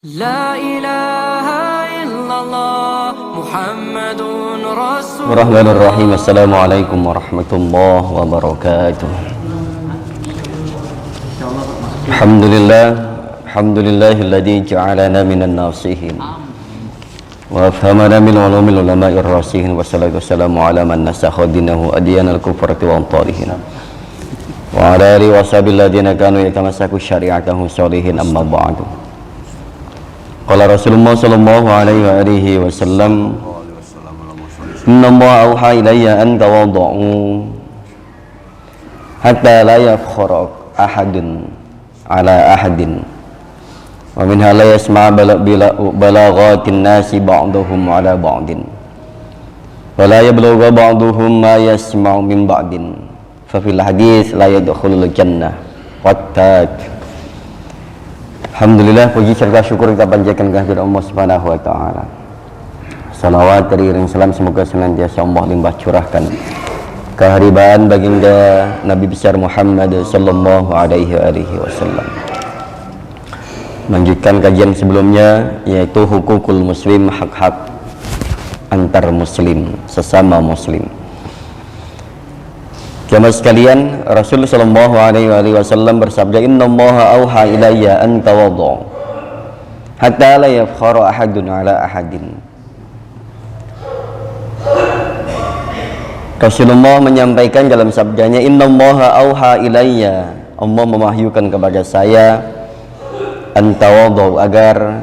La ilaha illallah Muhammadun Rasul. Bismillahirrahmanirrahim. Assalamualaikum warahmatullahi wabarakatuh. Alhamdulillahilladzi ja'alana minan nasihin wa afhamana min ulumil ulama'ir rasihin. Wassalatu wassalamu ala man nasakha dinahu adyanal kufrati wa antarihin wa ala alihi wa sahbihi alladziina kanu yatamassaku syari'atahu sholihin, amma ba'du. Qala Rasulullah sallallahu alaihi wasallam, inna Allah awha ilayya an tawaddu'u hatta la yafkhara ahadun ala ahadin wa minha la yasma' balaghatin nasi ba'duhum ala ba'din wa la yablughu ba'duhum ma yasma'u min ba'din fa fil hadits la yadkhulul jannah wattat. Alhamdulillah, puji serta syukur kita panjatkan kehadirat Allah Subhanahu wa taala. Salawat teriring salam semoga senantiasa Allah limpah curahkan keharibaan baginda Nabi besar Muhammad sallallahu alaihi wasallam. Lanjutkan kajian sebelumnya, yaitu hukukul muslim, hak-hak antar muslim, sesama muslim. Jamaah sekalian, Rasul sallallahu alaihi wasallam bersabda, innallaha auha ilayya an tawaddu hatta la yafkhara ahadun ala ahadin. Rasulullah menyampaikan dalam sabdanya, innallaha auha ilayya, Allah mewahyukan kepada saya an tawaddu, agar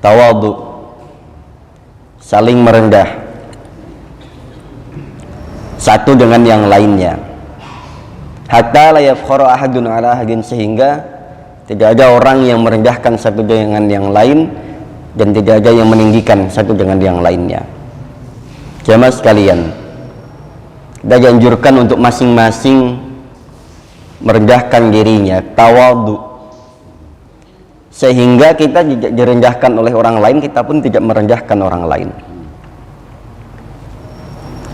tawaddu, saling merendah satu dengan yang lainnya, hatta la yafkhara ahadun ala ahadin, sehingga tidak ada orang yang merendahkan satu dengan yang lain dan tidak ada yang meninggikan satu dengan yang lainnya. Jamaah sekalian, kita dianjurkan untuk masing-masing merendahkan dirinya, tawadhu, sehingga kita tidak direndahkan oleh orang lain, kita pun tidak merendahkan orang lain.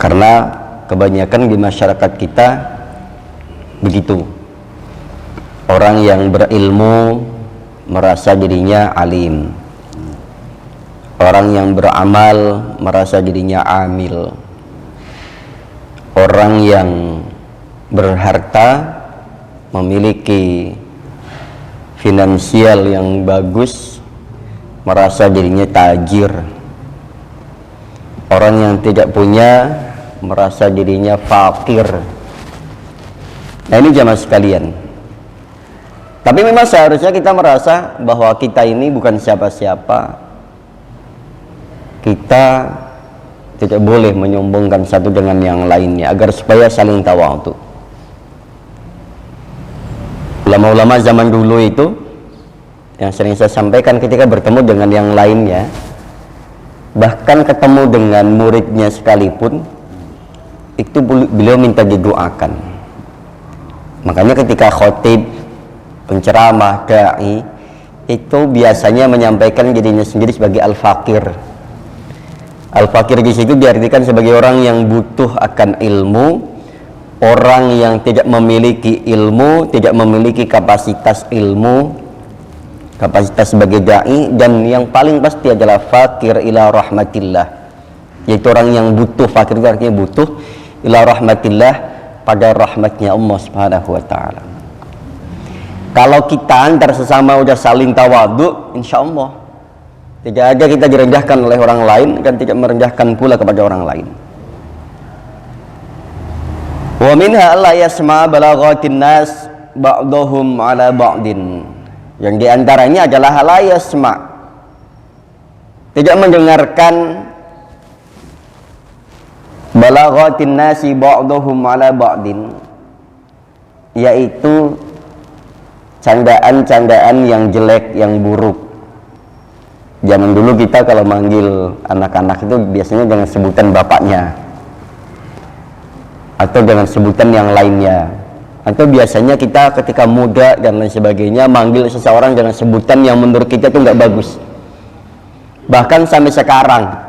Karena kebanyakan di masyarakat kita begitu, orang yang berilmu merasa dirinya alim, orang yang beramal merasa dirinya amil, orang yang berharta, memiliki finansial yang bagus, merasa dirinya tajir, orang yang tidak punya merasa dirinya fakir. Nah, ini jamaah sekalian, tapi memang seharusnya kita merasa bahwa kita ini bukan siapa-siapa. Kita tidak boleh menyombongkan satu dengan yang lainnya, agar supaya saling tawadhu. Ulama-ulama zaman dulu itu yang sering saya sampaikan, ketika bertemu dengan yang lainnya, bahkan ketemu dengan muridnya sekalipun, itu beliau minta didoakan. Makanya ketika khotib, penceramah, dai, itu biasanya menyampaikan dirinya sendiri sebagai al-fakir. Al-fakir di situ diartikan sebagai orang yang butuh akan ilmu, orang yang tidak memiliki ilmu, tidak memiliki kapasitas ilmu, kapasitas sebagai dai, dan yang paling pasti adalah fakir ila rahmatillah, yaitu orang yang butuh. Fakir itu artinya butuh ila rahmatillah, pada rahmatnya Allah Subhanahu wa ta'ala. Kalau kita antar sesama udah saling tawadhu, insya Allah tidak ada kita direndahkan oleh orang lain dan tidak merendahkan pula kepada orang lain. Wa minha alla yasma balaghatin nas ba'dhum ala ba'din, yang diantaranya adalah la yasma, tidak mendengarkan balaghatin nasi ba'duhum ala ba'din, yaitu candaan-candaan yang jelek, yang buruk. Zaman dulu kita kalau manggil anak-anak itu biasanya dengan sebutan bapaknya, atau dengan sebutan yang lainnya. Atau biasanya kita ketika muda dan lain sebagainya manggil seseorang dengan sebutan yang menurut kita itu nggak bagus. Bahkan sampai sekarang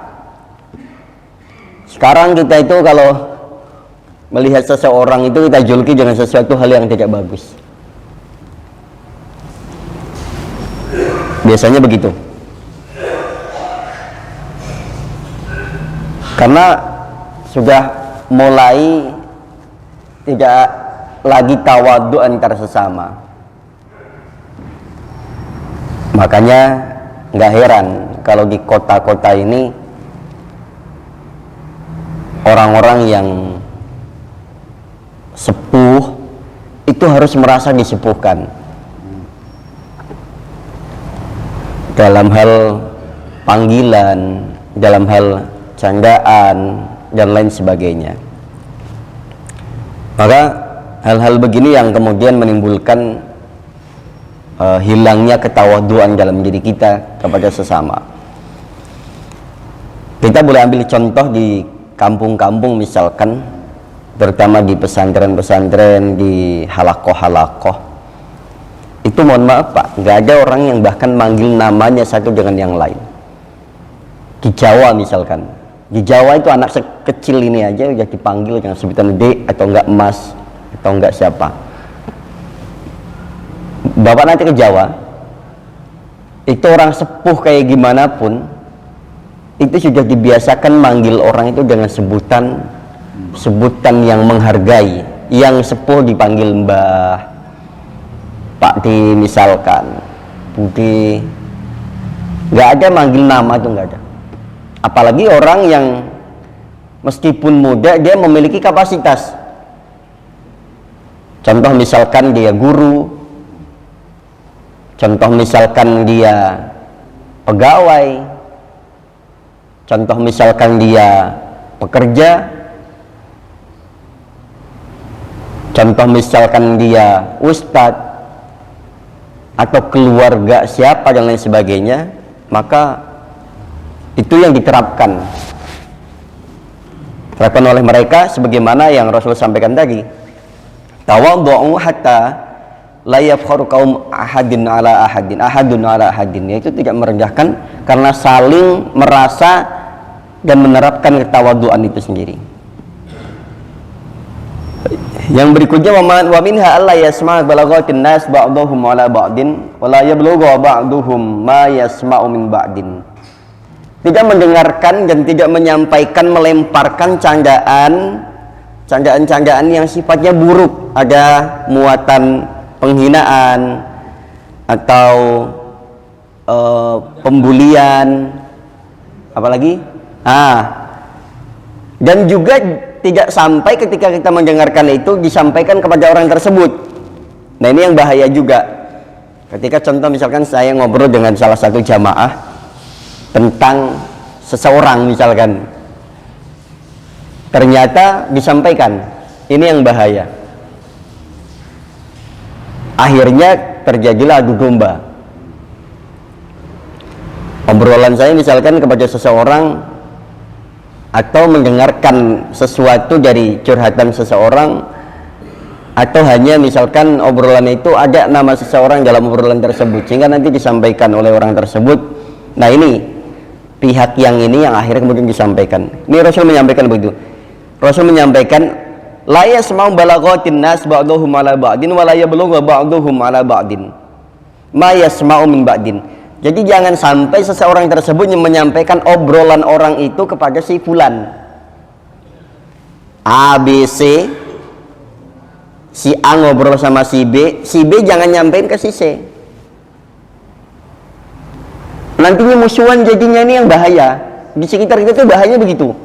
kita itu kalau melihat seseorang itu kita juluki dengan sesuatu hal yang tidak bagus. Biasanya begitu. Karena sudah mulai tidak lagi tawadhu antar sesama. Makanya nggak heran kalau di kota-kota ini orang-orang yang sepuh itu harus merasa disepuhkan dalam hal panggilan, dalam hal candaan dan lain sebagainya. Maka hal-hal begini yang kemudian menimbulkan hilangnya ketawaduan dalam diri kita kepada sesama. Kita boleh ambil contoh di kampung-kampung misalkan, terutama di pesantren-pesantren, di halakoh-halakoh. Itu mohon maaf Pak, nggak ada orang yang bahkan manggil namanya satu dengan yang lain. Di Jawa misalkan, di Jawa itu anak kecil ini aja udah dipanggil dengan sebutan Dek atau enggak Mas atau enggak siapa. Bapak nanti ke Jawa, itu orang sepuh kayak gimana pun, itu sudah dibiasakan manggil orang itu dengan sebutan yang menghargai. Yang sepuh dipanggil Mbah, Pak Di misalkan, Budi. Nggak ada manggil nama itu, nggak ada. Apalagi orang yang meskipun muda dia memiliki kapasitas. Contoh misalkan dia guru, contoh misalkan dia pegawai, contoh misalkan dia pekerja, contoh misalkan dia ustadz atau keluarga siapa dan lain sebagainya, maka itu yang diterapkan oleh mereka sebagaimana yang Rasul sampaikan tadi. Tawadhu'u hatta la yafkharu qaum ahadun ala ahadin, yaitu tidak merendahkan karena saling merasa dan menerapkan ketawaduan itu sendiri. Yang berikutnya, wa minha alla yasma' balaghatin nas ba'dhum ala ba'din wa la yablughu ba'dhum ma yasma'u min ba'din. Tidak mendengarkan dan tidak menyampaikan, melemparkan candaan yang sifatnya buruk, ada muatan penghinaan atau pembulian, apalagi dan juga tidak sampai ketika kita mendengarkan itu disampaikan kepada orang tersebut. Nah ini yang bahaya juga. Ketika contoh misalkan saya ngobrol dengan salah satu jamaah tentang seseorang misalkan, ternyata disampaikan, ini yang bahaya. Akhirnya terjadilah adu domba. Obrolan saya misalkan kepada seseorang atau mendengarkan sesuatu dari curhatan seseorang, atau hanya misalkan obrolan itu ada nama seseorang dalam obrolan tersebut sehingga nanti disampaikan oleh orang tersebut. Nah ini pihak yang ini yang akhirnya kemudian disampaikan. Ini Rasul menyampaikan begitu. Rasul menyampaikan la yasma'u balaghatin nas ba'dhum ala ba'din wa la yablughu ba'dhum ala ba'din ma yasma'u min ba'din. Jadi jangan sampai seseorang tersebut yang menyampaikan obrolan orang itu kepada si fulan A, B, C, si A ngobrol sama si B jangan nyampein ke si C. Nantinya musuhan jadinya, ini yang bahaya. Di sekitar kita tuh bahaya begitu.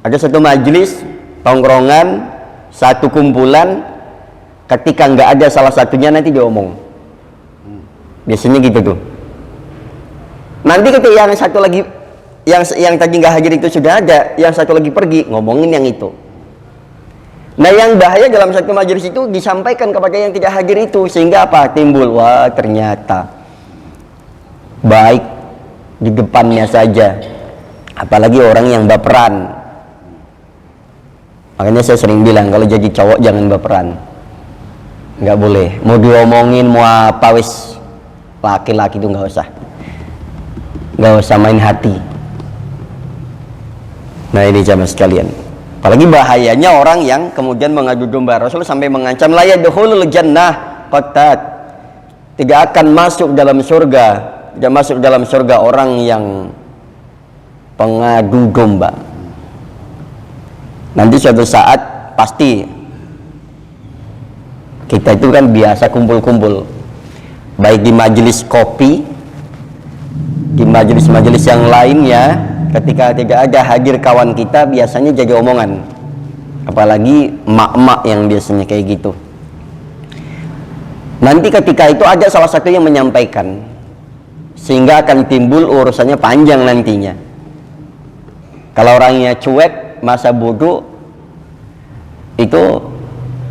Ada satu majelis, tongkrongan, satu kumpulan, ketika nggak ada salah satunya nanti diomong. Biasanya gitu tuh. Nanti ketika yang satu lagi, yang tadi nggak hadir itu sudah ada, yang satu lagi pergi, ngomongin yang itu. Nah yang bahaya dalam satu majelis itu disampaikan kepada yang tidak hadir itu, sehingga apa? Timbul, wah ternyata baik di depannya saja, apalagi orang yang baperan. Makanya saya sering bilang kalau jadi cowok jangan baperan, nggak boleh. Mau diomongin mau apa wis, laki-laki itu nggak usah main hati. Nah ini jamaah sekalian, apalagi bahayanya orang yang kemudian mengadu domba. Rasul sampai mengancam la yadkhulul jannah qattat, tidak akan masuk dalam surga tidak masuk dalam surga orang yang pengadu domba. Nanti suatu saat pasti kita itu kan biasa kumpul-kumpul, baik di majelis kopi, di majelis-majelis yang lainnya. Ketika tidak ada hadir kawan kita, biasanya jadi omongan, apalagi emak-emak yang biasanya kayak gitu. Nanti ketika itu ada salah satu yang menyampaikan, sehingga akan timbul urusannya panjang nantinya. Kalau orangnya cuek, masa bodoh, itu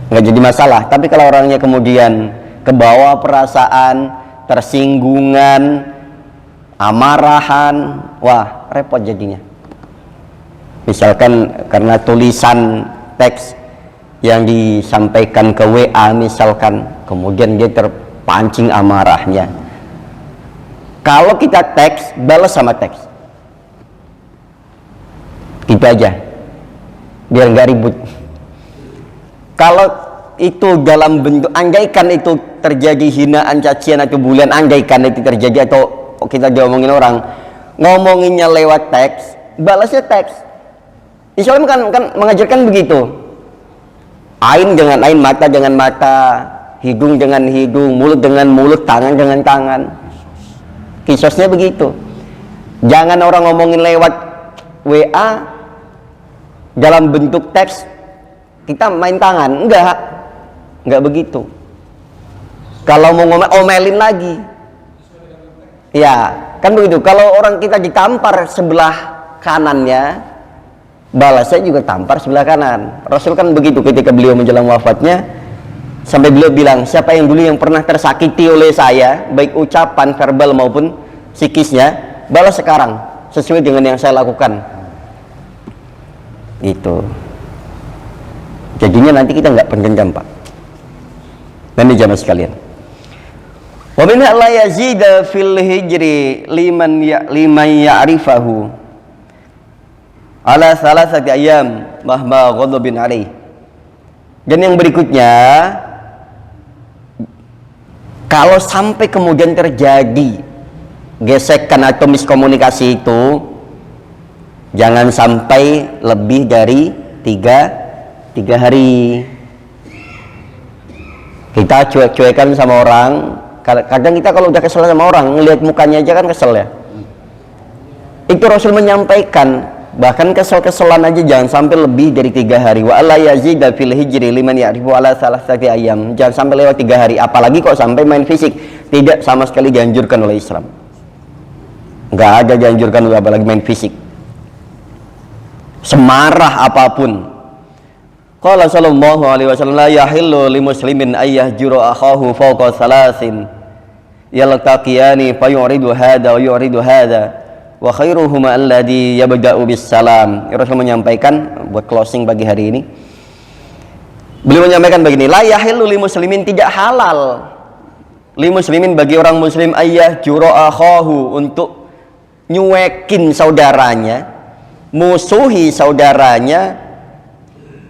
nggak jadi masalah. Tapi kalau orangnya kemudian kebawa perasaan, tersinggungan, amarahan, wah repot jadinya. Misalkan karena tulisan teks yang disampaikan ke WA misalkan, kemudian dia terpancing amarahnya. Kalau kita teks, balas sama teks, gitu aja, biar nggak ribut. Kalau itu dalam bentuk, andaikan itu terjadi hinaan, cacian atau bulian, andaikan itu terjadi atau kita diomongin orang, ngomonginnya lewat teks, balasnya teks. Islam kan mengajarkan begitu. Ain dengan ain, mata dengan mata, hidung dengan hidung, mulut dengan mulut, tangan dengan tangan. Kisosnya begitu. Jangan orang ngomongin lewat WA dalam bentuk teks, kita main tangan. Enggak begitu. Kalau mau omelin lagi, ya kan begitu. Kalau orang kita ditampar sebelah kanannya, balasnya juga tampar sebelah kanan. Rasul kan begitu ketika beliau menjelang wafatnya, sampai beliau bilang, siapa yang dulu yang pernah tersakiti oleh saya, baik ucapan verbal maupun psikisnya, balas sekarang sesuai dengan yang saya lakukan. Gitu. Jadinya nanti kita nggak pendendam, Pak. Dan jamaah sekalian, wa min la yazida fil hijri liman ya'rifahu ala salasati ayyam mahma ghadabin alaih. Dan yang berikutnya, kalau sampai kemudian terjadi gesekan atau miskomunikasi itu, jangan sampai lebih dari tiga hari. Kita cuek-cuekan sama orang. Kadang kita kalau udah kesel sama orang, ngelihat mukanya aja kan kesel ya. Itu Rasul menyampaikan, bahkan kesel-keselan aja jangan sampai lebih dari 3 hari. Wa alla yazida fil hijri liman ya'rifu ala salasati ayyam. Jangan sampai lewat 3 hari, apalagi kok sampai main fisik. Tidak sama sekali dianjurkan oleh Islam. Nggak ada dianjurkan, apalagi main fisik. Semarah apapun. Qala sallallahu alaihi wasallam, la yahillu li muslimin ayyahjura akhahu fawqa salasin yaltaqiyani fayuridu hada wa yuridu hada wa khairuhuma alladhi yabda'u bis salam. Rasul menyampaikan buat closing pagi hari ini, beliau menyampaikan begini, la yahillu li muslimin, tidak halal li muslimin, bagi orang muslim, ayyahjura akhahu, untuk nyuekin saudaranya, musuhi saudaranya,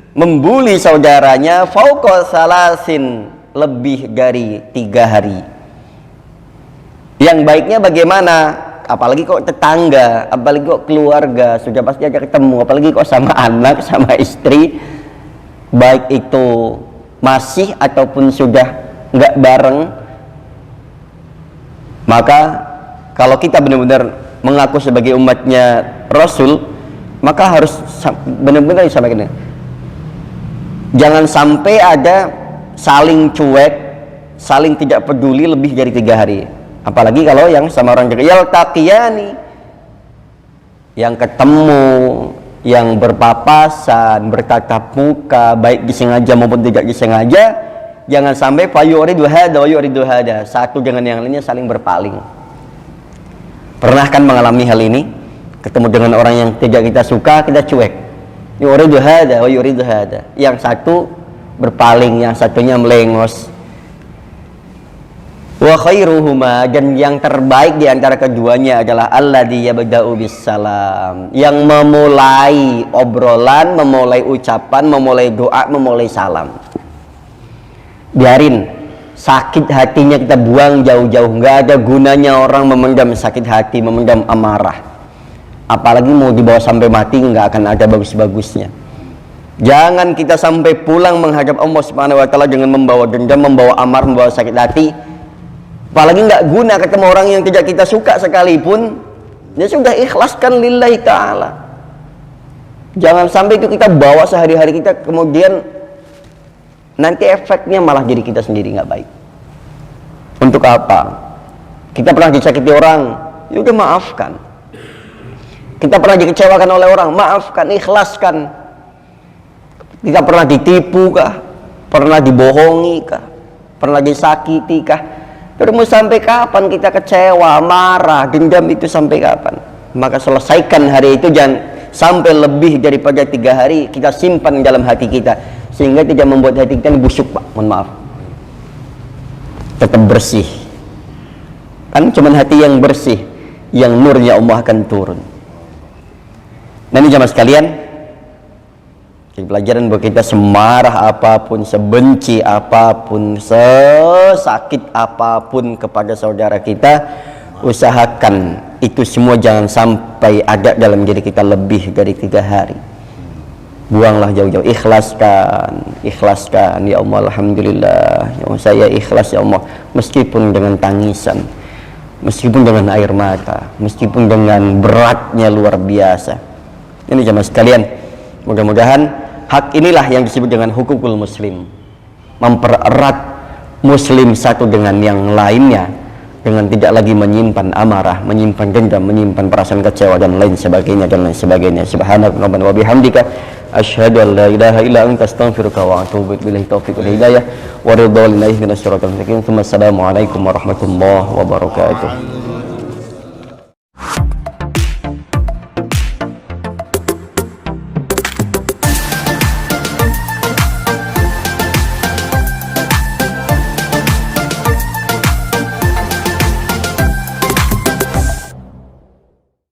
membuli saudaranya, fauqa salasin, lebih dari 3 hari. Yang baiknya bagaimana? Apalagi kok tetangga, apalagi kok keluarga, sudah pasti aja ketemu, apalagi kok sama anak, sama istri, baik itu masih ataupun sudah nggak bareng. Maka kalau kita benar-benar mengaku sebagai umatnya Rasul, maka harus benar-benar disampaikan. Jangan sampai ada saling cuek, saling tidak peduli lebih dari 3 hari. Apalagi kalau yang sama orang dekat, yaltaqiyani, yang ketemu, yang berpapasan, bertatap muka, baik disengaja maupun tidak disengaja, jangan sampai fayuridu hada wa yuridu hada, satu dengan yang lainnya saling berpaling. Pernah kan mengalami hal ini? Ketemu dengan orang yang tidak kita suka, kita cuek. Yuridu hada wa yuridu hada. Yang satu berpaling, yang satunya melengos. Wa khairuhuma, dan yang terbaik di antara keduanya adalah alladzi yabda'u bis salam, yang memulai obrolan, memulai ucapan, memulai doa, memulai salam. Biarin sakit hatinya kita buang jauh-jauh. Nggak ada gunanya orang memendam sakit hati, memendam amarah, apalagi mau dibawa sampai mati, nggak akan ada bagus-bagusnya. Jangan kita sampai pulang menghadap Allah Subhanahu wa Ta'ala dengan membawa dendam, membawa amarah, membawa sakit hati, apalagi nggak guna ketemu orang yang tidak kita suka sekalipun. Ya sudah, ikhlaskan lillahi ta'ala. Jangan sampai itu kita bawa sehari-hari kita, kemudian nanti efeknya malah diri kita sendiri nggak baik. Untuk apa? Kita pernah disakiti orang, ya udah maafkan. Kita pernah dikecewakan oleh orang, maafkan, ikhlaskan. Kita pernah ditipu kah? Pernah dibohongi kah? Pernah disakiti kah? Terus mau sampai kapan kita kecewa, marah, dendam itu sampai kapan? Maka selesaikan hari itu, jangan sampai lebih daripada 3 hari kita simpan dalam hati kita, sehingga tidak membuat hati kita busuk, Pak. Mohon maaf. Tetap bersih. Kan cuma hati yang bersih, yang nurnya Allah akan turun. Nah ini jamaah sekalian, pelajaran buat kita, semarah apapun, sebenci apapun, sesakit apapun kepada saudara kita, usahakan itu semua jangan sampai ada dalam diri kita lebih dari 3 hari. Buanglah jauh-jauh, ikhlaskan, ikhlaskan. Ya Allah, alhamdulillah, ya Allah, saya ikhlas ya Allah, meskipun dengan tangisan, meskipun dengan air mata, meskipun dengan beratnya luar biasa. Ini jamaah sekalian, mudah-mudahan hak inilah yang disebut dengan hukukul muslim, mempererat muslim satu dengan yang lainnya, dengan tidak lagi menyimpan amarah, menyimpan dendam, menyimpan perasaan kecewa dan lain sebagainya dan lain sebagainya. Subhanaka wa bihamdika, asyhadu an la ilaha illa anta, astaghfiruka wa atubu ilaik. Billahi taufiq wal hidayah wa ridha lillahi minasyaitonir rajim. Assalamualaikum warahmatullahi wabarakatuh.